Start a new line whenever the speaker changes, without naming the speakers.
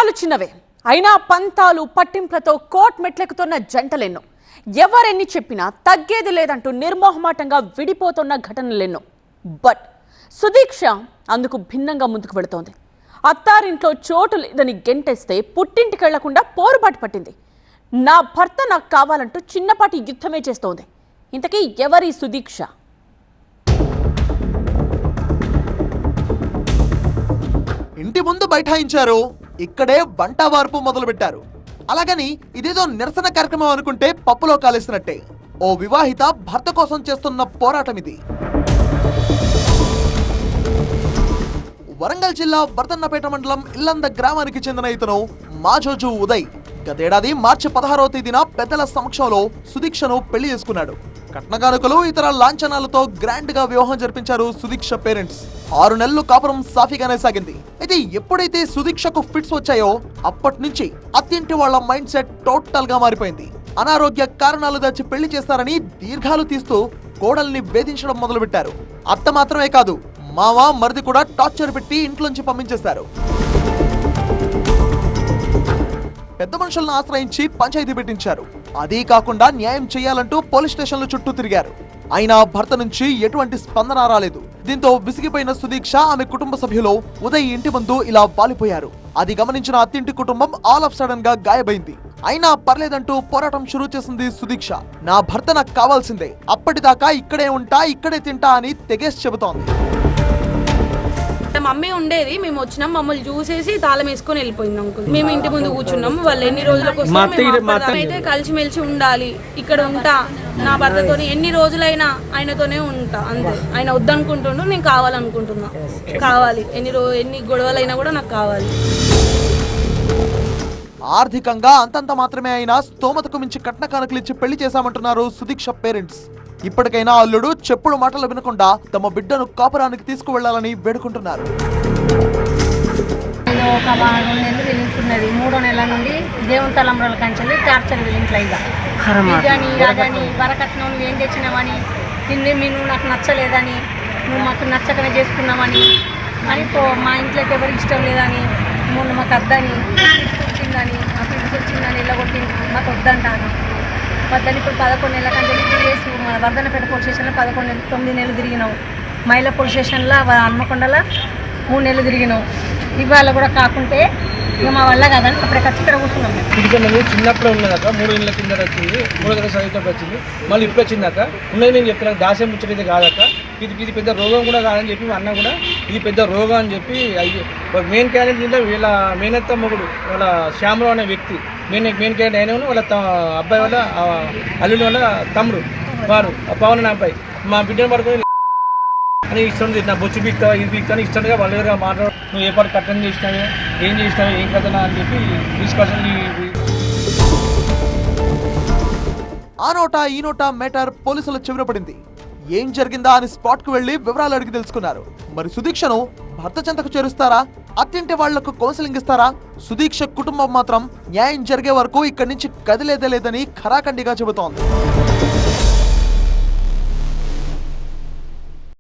ప్రాయాలు చిన్నవే అయినా పంతాలు పట్టింపులతో కోర్టు మెట్లెక్కుతున్న జంటలెన్నో. ఎవరెన్ని చెప్పినా తగ్గేది లేదంటూ నిర్మోహమాటంగా విడిపోతున్న ఘటనలెన్నో. బట్ సుదీక్ష అందుకు భిన్నంగా ముందుకు వెళుతోంది. అత్తారింట్లో చోటు లేదని గెంటేస్తే పుట్టింటికెళ్లకుండా పోరుబాటు పట్టింది. నా భర్త నాకు కావాలంటూ చిన్నపాటి యుద్ధమే చేస్తోంది. ఇంతకీ ఎవరి సుదీక్ష?
ఇంటి ముందు బైఠాయించారు, ఇక్కడే వంట వార్పు మొదలు పెట్టారు. అలాగని ఇదేదో నిరసన కార్యక్రమం అనుకుంటే పప్పులో కాలేసినట్టే. ఓ వివాహిత భర్త కోసం చేస్తున్న పోరాటం ఇది. వరంగల్ జిల్లా వర్ధన్నపేట మండలం ఇల్లంద గ్రామానికి చెందిన ఇతను మాజోజు ఉదయ్ గతేడాది మార్చి 16వ తేదీన పెద్దల సమక్షంలో సుదీక్షను పెళ్లి చేసుకున్నాడు. కట్నకానుకలు ఇతర లాంఛనాలతో గ్రాండ్ గా వివాహం జరిపించారు సుదీక్ష పేరెంట్స్. 6 నెలలు కాపురం సాఫీగానే సాగింది. అయితే ఎప్పుడైతే సుదీక్షకు ఫిట్స్ వచ్చాయో అప్పటి నుంచి అత్తింటి వాళ్ళ మైండ్ సెట్ టోటల్ గా మారిపోయింది. అనారోగ్య కారణాలు దాచి పెళ్లి చేస్తారని దీర్ఘాలు తీస్తూ కోడల్ని వేధించడం మొదలుపెట్టారు. అత్త మాత్రమే కాదు, మామ మరిది కూడా టార్చర్ పెట్టి ఇంట్లోంచి పంపించేశారు. పెద్ద మనుషులను ఆశ్రయించి పంచాయతీ పెట్టించారు. అదీ కాకుండా న్యాయం చేయాలంటూ పోలీస్ స్టేషన్ల చుట్టూ తిరిగారు. అయినా భర్త నుంచి ఎటువంటి స్పందన రాలేదు. దీంతో విసిగిపోయిన సుదీక్ష ఆమె కుటుంబ సభ్యులు ఉదయ్ ఇంటి ముందు ఇలా వాలిపోయారు. అది గమనించిన అత్తింటి కుటుంబం ఆల్ ఆఫ్ సడన్ గా గాయమైంది. అయినా పర్లేదంటూ పోరాటం షురూ చేసింది సుదీక్ష. నా భర్త నాకు కావాల్సిందే, అప్పటిదాకా ఇక్కడే ఉంటా, ఇక్కడే తింటా అని తెగేసి చెబుతోంది.
మమ్మీ ఉండేది, మేము వచ్చినాం, మమ్మల్ని చూసేసి తాళం వేసుకొని వెళ్ళిపోయింది అంకుల్. మేము ఇంటి ముందు కూర్చున్నాం. వాళ్ళు ఎన్ని రోజులకు అయితే కలిసిమెలిసి ఉండాలి, ఇక్కడ ఉంటా, నా భర్తతో ఎన్ని రోజులైనా ఆయనతోనే ఉంటా అంతే. ఆయన వద్దనుకుంటుండు, నేను కావాలనుకుంటున్నా. కావాలి, ఎన్ని గొడవలైనా కూడా నాకు కావాలి.
ఆర్థికంగా అంతంత మాత్రమే అయినా స్తోమతకు మించి కట్న కానుకలు ఇచ్చి పెళ్లి చేశామంటున్నారు సుదీక్ష పేరెంట్స్. ఇప్పటికైనా అల్లుడు చెప్పుడు మాటలు వినకుండా తమ బిడ్డను కాపురానికి తీసుకువెళ్లాలని వేడుకుంటున్నారు.
ఒక 2 నెలలు వెళ్తున్నది. 3వ నెల నుండి దేవుని తలంబ్రాల కంచెలు టార్చర్ వెళ్ళింట్లో ఇదని అదని వరకట్నం నువ్వు ఏం తెచ్చినావని, తిండి మీరు నాకు నచ్చలేదని, నువ్వు మాకు నచ్చకనే చేసుకున్నామని అని మా ఇంట్లోకి ఎవరికి ఇష్టం లేదని, మొన్న మాకు వద్దని, వచ్చిందని, మాకు ఇంటికి వచ్చిందని ఇలా కొట్టింది, మాకు వద్దంటాను. వద్దని ఇప్పుడు 11 నెలల కంటే తిరిగేసి మన వర్ధన్నపేట పోలీస్ స్టేషన్లో 9 నెలలు తిరిగినావు. మైల పోలీస్ స్టేషన్లో హన్మకొండలో 3 నెలలు తిరిగినావు. ఇవాళ కూడా కాకుంటే ఇక మా వల్ల కదని అప్పుడే ఖర్చు ఇక్కడ కూర్చున్నాం.
ఇది చిన్నప్పుడు ఉన్నదాక 3 నెలల కింద వచ్చింది, 3 నెలల చదివేటప్పుడు వచ్చింది, మళ్ళీ ఇప్పుడు వచ్చిందాక ఉన్నది. నేను చెప్తున్నాను దాస్యం ముచ్చటైతే కాదాక, ఇది పెద్ద రోగం కూడా కాదని చెప్పి అన్న కూడా ఇది పెద్ద రోగం అని చెప్పి మెయిన్ క్యాండిడేట్ అంటే వీళ్ళ మేనత్త మొగుడు వాళ్ళ శ్యామరావు అనే వ్యక్తి మెయిన్ క్యాండిడేట్ అయిన వాళ్ళ అబ్బాయి వాళ్ళ అల్లుడి వాళ్ళ తమ్ముడు వారు పవన్ అనే అబ్బాయి మా బిడ్డను పడుకొని అని ఇస్తుంది. నా బొచ్చు బీక్తా ఇది బీక్తా అని ఇస్తుండగా వాళ్ళ దగ్గర మాట్లాడు, నువ్వు ఏ పాటు కట్టం చేసినావు, ఏం చేసినావు, ఏం కథనా అని చెప్పి డిస్కషన్.
ఆ నోటా ఈ నోటా మేటర్ పోలీసుల చెవిన పడింది. ఏం జరిగిందా అని స్పాట్ కు వెళ్లి వివరాలు అడిగి తెలుసుకున్నారు. మరి సుదీక్షను భర్త చెంతకు చేరుస్తారా, అత్తింటి వాళ్లకు కౌన్సిలింగ్ ఇస్తారా? సుదీక్ష కుటుంబం మాత్రం న్యాయం జరిగే వరకు ఇక్కడి నుంచి కదిలేదే లేదని ఖరాఖండిగా చెబుతోంది.